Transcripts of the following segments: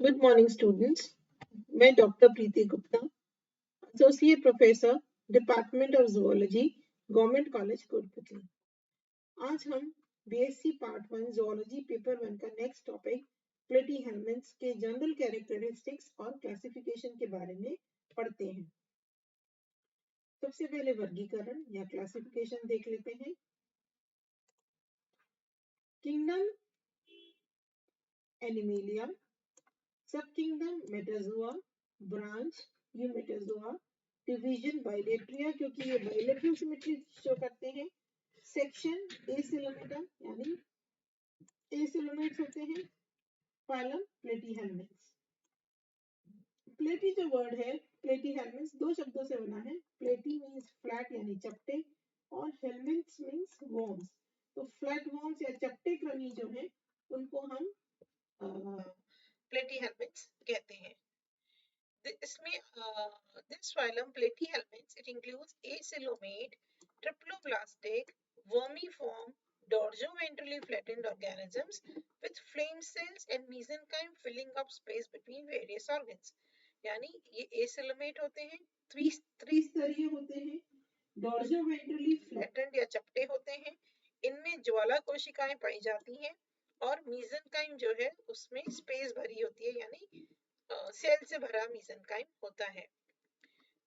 Good morning, students. मैं doctor Preeti Gupta, associate professor, department of zoology, government college Kotputli. आज हम BSc part 1 zoology paper 1 का next topic प्लेटीहेल्मिन्थ्स के general characteristics और classification के बारे में पढ़ते हैं। सबसे पहले वर्गीकरण या क्लासिफिकेशन देख लेते हैं। Kingdom Animalia, subkingdom Metazoa, branch Eumetazoa, division Bilateria क्योंकि ये बाइलेटरल सिमेट्री शो करते हैं। सेक्शन एसिलोमेटा यानी एसिलोमेट्स होते हैं। फाइलम प्लेटीहेल्मिन्थ्स। प्लेटी जो वर्ड है प्लेटीहेल्मिन्थ्स दो शब्दों से बना है। प्लेटी मींस फ्लैट यानी चपटे और हेल्मिन्थ्स मींस वॉर्म्स। तो फ्लैट वॉर्म्स या चपटे कृमि जो है उनको हम प्लेटीहेल्मिन्थ्स कहते हैं। इसमें this phylum Platyhelminths, it includes acoelomate, triploblastic, vermiform, dorsoventrally flattened organisms with flame cells and mesenchyme filling up space between various organs. यानी ये acoelomate होते हैं, त्रिस्तरीय होते हैं, डॉर्सोवेंट्रली फ्लैटेंड या चपटे होते हैं, इनमें ज्वाला कोशिकाएं पाई जाती हैं और मीसेंकाइम जो है उसमें स्पेस भरी होती है यानी सेल से भरा मीसेंकाइम होता है।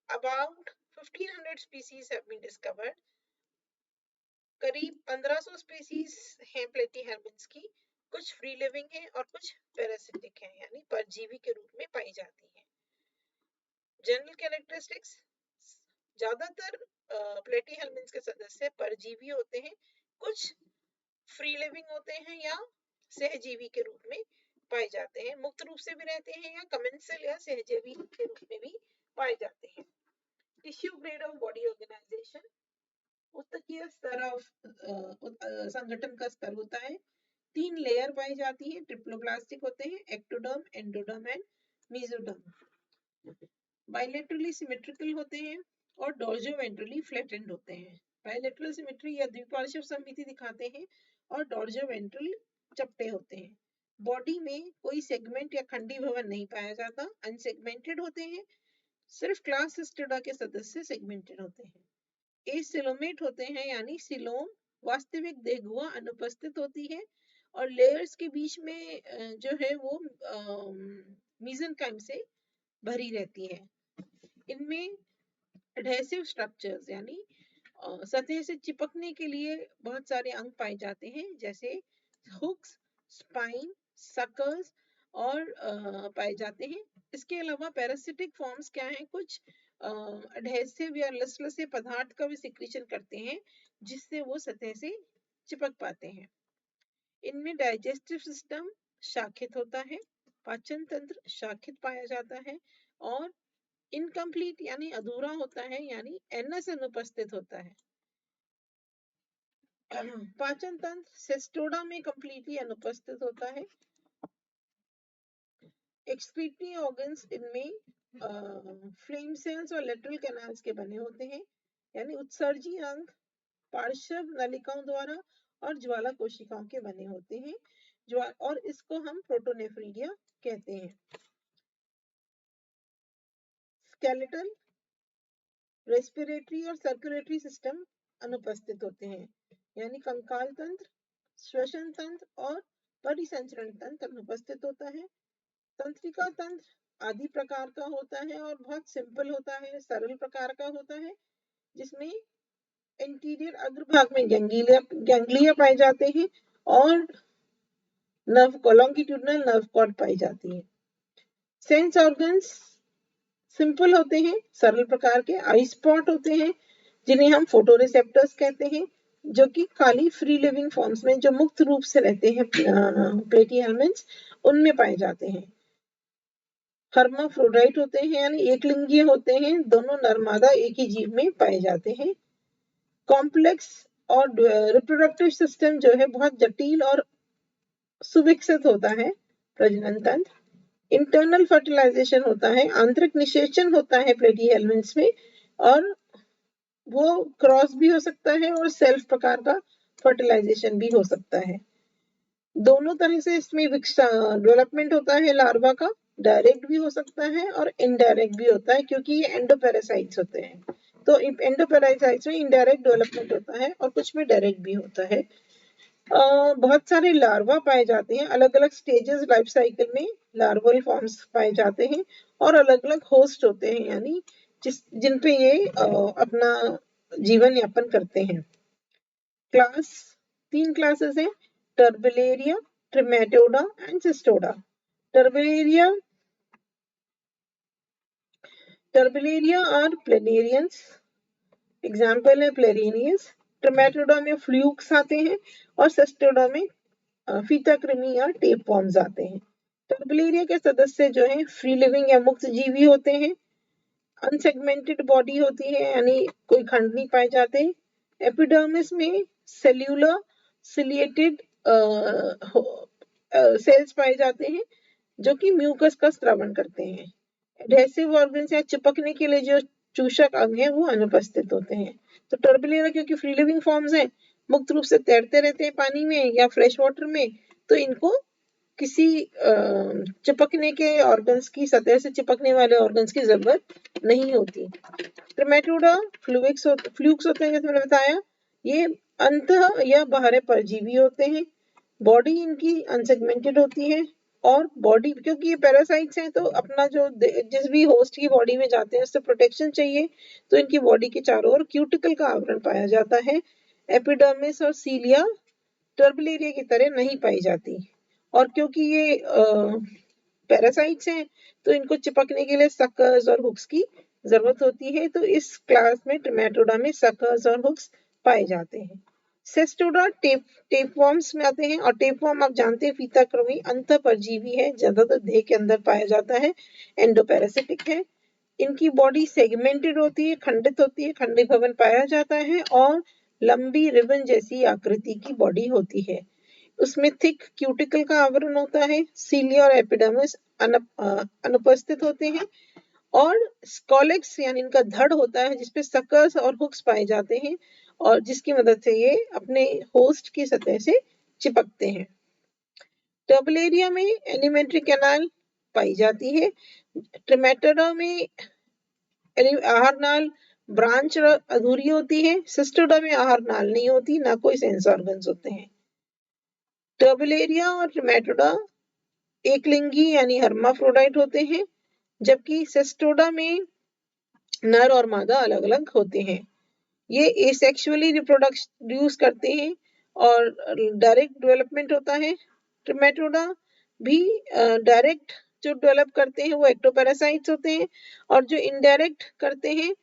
About 1500 species have been discovered. करीब 1500 स्पीसीज हैं प्लेटीहेल्मिन्थ्स की। कुछ फ्री लिविंग हैं और कुछ पैरासिटिक हैं यानी परजीवी के रूप में पाई जाती हैं। जनरल कैरेक्टरिस्टिक्स, ज्यादातर प्लेटीहेल्मिन्थ्स के सदस्य परजीवी होते हैं, कुछ फ्री लिविंग होते हैं या सहजीवी के रूप में पाए जाते हैं, मुक्त रूप से भी रहते हैं या कमेंसल या सहजीवी के रूप में भी पाए जाते हैं। Tissue grade of body organisation, उत्तकीय स्तर संगठन का स्तर होता है। 3 लेयर पाई जाती है, ट्रिप्लोप्लास्टिक होते हैं, ectoderm, endoderm and mesoderm. Bilaterally symmetrical होते हैं और डॉर्सोवेंट्रली फ्लैटेंड होते हैं। बाइलेटरल सिमेट्री या द्विपार्श्व सममिति दिखाते हैं और डॉर्सोवेंट्रल चपटे होते हैं। बॉडी में कोई सेगमेंट या खंडी भवन नहीं पाया जाता, अनसेगमेंटेड होते हैं। सिर्फ क्लास सिस्टिडा के सदस्य सेगमेंटेड होते हैं। एसिलोमेट होते हैं यानी सिलोम वास्तविक देहगुहा अनुपस्थित होती है और लेयर्स के बीच में जो है वो मीसेंकाइम से भरी रहती है। इनमें एडहेसिव स्ट्रक्चर्स यानी सतह से चिपकने के लिए बहुत सारे अंग पाए जाते हैं, जैसे हुक्स, स्पाइन, सकल्स और पाए जाते हैं। इसके अलावा पैरासिटिक फॉर्म्स क्या हैं, कुछ एडहेसिव या लसलसे पदार्थ का भी सिक्रीशन करते हैं जिससे वो सतह से चिपक पाते हैं। इनमें डाइजेस्टिव सिस्टम शाखित होता है, पाचन तंत्र शाखित पाया जाता है और इनकम्प्लीट यानी अधूरा होता है यानी एनस अनुपस्थित होता है। पाचन तंत्र सिस्टोडा में कंप्लीटली अनुपस्थित होता है। एक्सक्रीटरी ऑर्गन्स इनमें फ्लेम सेल्स और लेटरल कैनाल्स के बने होते हैं यानी उत्सर्जी अंग पार्श्व नलिकाओं द्वारा और ज्वाला कोशिकाओं के बने होते हैं और इसको हम प्रोटोनेफ्रिडिया कहते हैं। स्केलेटल, रेस्पिरेटरी और सर्कुलेटरी सिस्टम अनुपस्थित होते हैं यानी कंकाल तंत्र, श्वसन तंत्र और परिसंचरण तंत्र अनुपस्थित होता है। तंत्रिका तंत्र आदि प्रकार का होता है और बहुत सिंपल होता है, सरल प्रकार का होता है, जिसमें इंटीरियर अग्रभाग में गैंग्लिया पाए जाते हैं और नर्व लॉन्गिट्यूडिनल नर्व कॉर्ड पाई जाती है। सेंस ऑर्गन्स सिंपल होते हैं, सरल प्रकार के। आई स्पॉट होते हैं जिन्हें हम फोटोरिसेप्टर्स कहते हैं, जो कि खाली फ्री लिविंग फॉर्म्स में जो मुक्त रूप से रहते हैं प्लेटीहेल्मिन्थ्स उनमें पाए जाते हैं। हर्माफ्रोडाइट होते हैं यानी एक लिंगीय होते हैं, दोनों नर मादा एक ही जीव में पाए जाते हैं। कॉम्प्लेक्स और रिप्रोडक्टिव सिस्टम जो है बहुत जटिल और सुविकसित होता है। प्रजनन तंत्र, इंटरनल फर्टिलाइजेशन होता है, आंतरिक निषेचन होता है प्लेटीहेल्मिन्थ्स में और वो क्रॉस भी हो सकता है और सेल्फ प्रकार का फर्टिलाइजेशन भी हो सकता है। दोनों तरह से इसमें डेवलपमेंट होता है लार्वा का, डायरेक्ट भी हो सकता है और इनडायरेक्ट भी होता है, क्योंकि ये एंडोपैरासाइट्स होते हैं। तो एंडोपैरासाइट्स में इनडायरेक्ट डेवलपमेंट होता है और कुछ में डायरेक्ट भी होता है। बहुत सारे लार्वा पाए जाते हैं, अलग अलग स्टेजेस लाइफ साइकिल में लार्वल फॉर्म्स पाए जाते हैं और अलग अलग होस्ट होते हैं, यानी जिन पे ये अपना जीवन यापन करते हैं। क्लास, 3 क्लासेस हैं, टर्बेलेरिया, ट्रिमेटोडा एंड सिस्टोडा। टर्बेलेरिया आर प्लेनेरियंस, एग्जाम्पल है प्लेरेनियस। ट्रिमेटोडा में फ्लूक्स आते हैं और सिस्टोडा में फीता कृमि या टेप वॉर्म्स आते हैं। टर्बेलेरिया के सदस्य जो हैं फ्री लिविंग या मुक्त जीवी होते हैं, अनसेगमेंटेड बॉडी होती है, यानी कोई खंड नहीं पाए जाते। एपिडर्मिस में सेल्यूलर सिलिएटेड सेल्स पाए जाते हैं जो कि म्यूकस का स्रावन करते हैं। एडहेसिव ऑर्गन्स या चिपकने के लिए जो चूषक अंग है वो अनुपस्थित होते हैं। तो टर्बेलिया क्योंकि फ्री लिविंग फॉर्म्स हैं, मुक्त रूप से तैरते रहते हैं पानी में या फ्रेश वाटर में, तो इनको किसी चिपकने के ऑर्गन्स की सतह से चिपकने वाले ऑर्गन्स की जरूरत नहीं होती। ट्रिमेटोडा फ्लूक्स होते हैं, जैसे मैंने बताया, ये अंतः या बाहर परजीवी होते हैं। बॉडी इनकी अनसेगमेंटेड होती है और बॉडी, क्योंकि ये पैरासाइट्स हैं, तो अपना जो जिस भी होस्ट की बॉडी में जाते हैं उससे प्रोटेक्शन चाहिए, तो इनकी बॉडी के चारों ओर क्यूटिकल का आवरण पाया जाता है। एपिडर्मिस और सीलिया टर्बेलिया की तरह नहीं पाई जाती, और क्योंकि ये पैरासाइट्स हैं तो इनको चिपकने के लिए सकर्स और हुक्स की जरूरत होती है। तो इस क्लास में ट्रिमेटोडा में सकर्स और हुक्स पाए जाते हैं। सेस्टोडा टेपवॉर्म्स में आते हैं, और टेपवॉर्म आप जानते हैं फीता कृमि अंतः परजीवी है, ज्यादातर देह के अंदर पाया जाता है, एंडोपैरासिटिक है। इनकी बॉडी सेगमेंटेड होती है, खंडित होती है, खंडित भवन पाया जाता है और लंबी रिबन जैसी आकृति की बॉडी होती है। उसमें थिक क्यूटिकल का आवरण होता है। सीलिया और एपिडर्मिस अनुपस्थित होते हैं और स्कॉलेक्स यानी इनका धड़ होता है जिसपे सकर्स और हुक्स पाए जाते हैं और जिसकी मदद से ये अपने होस्ट की सतह से चिपकते हैं। टर्बेलिया में एलिमेंट्री कैनाल पाई जाती है। ट्रिमेटोडा में आहार नाल ब्रांच अधूरी होती है। सिस्टोडा में आहार नाल नहीं होती, ना कोई सेंस ऑर्गन्स होते हैं। टर्बेलिया और ट्रिमेटोडा एक लिंगी यानी हर्माफ्रोडाइट होते हैं, जबकि सिस्टोडा में नर और मादा अलग अलग होते हैं। ये एसेक्सुअली रिप्रोड्यूस करते हैं और डायरेक्ट डेवलपमेंट होता है। ट्रिमेटोडा भी डायरेक्ट जो डेवलप करते हैं वो एक्टोपैरासाइट्स होते हैं, और जो इनडायरेक्ट करते हैं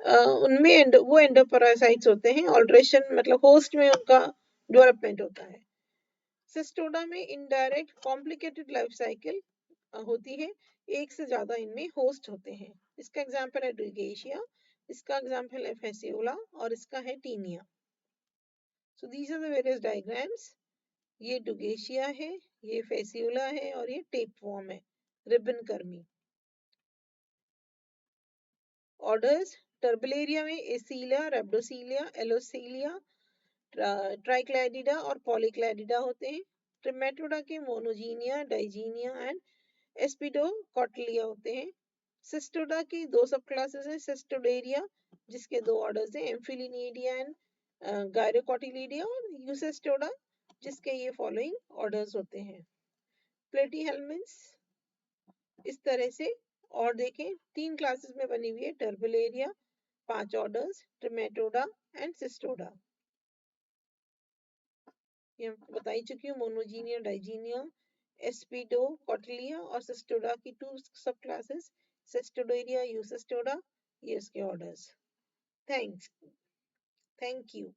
उनमें वो एंडोपैरासाइट्स होते हैं। ऑल्ट्रेशन मतलब होस्ट में उनका डेवलपमेंट होता है। सिस्टोडा में इनडायरेक्ट कॉम्प्लिकेटेड लाइफ साइकिल होती है, एक से ज्यादा इनमें होस्ट होते हैं। इसका एग्जांपल है डुगेशिया, इसका एग्जांपल है फेसियोला और इसका है Taenia. So these are the various diagrams. ये डुगेशिया है, ये फेसियोला है और ये टेपवॉर्म है, रिबन कर्मी। ऑर्डर्स, टर्बेलिया में एसीलिया, रेब्डोसीलिया, एलोसीलिया, ट्राइक्लैडिडा और पॉलीक्लैडिडा होते हैं। ट्रिमेटोडा के मोनोजीनिया, डाइजीनिया एंड एस्पिडोकॉटिलिया होते हैं। सिस्टोडा की 2 सब क्लासेस हैं, सिस्टोडेरिया जिसके 2 ऑर्डर्स हैं, एम्फिलिनिडिया एंड गायरोकॉटिलिडिया, और यूसिस्टोडा जिसके ये फॉलोइंग ऑर्डर्स होते हैं। प्लेटीहेल्मिन्थ्स इस तरह से, और देखें 3 क्लासेस में बनी हुई है, टर्बेलिया 5 ऑर्डर्स, ट्रिमेटोडा एंड सिस्टोडा। ये बताई चुकी हूँ, मोनोजीनिया, डाइजीनिया, एस्पिडोकॉटिलिया और सिस्टोडा की 2 सब क्लासेस, सिस्टोडेरिया, यूसिस्टोडा, ये इसके ऑर्डर्स। Thank you.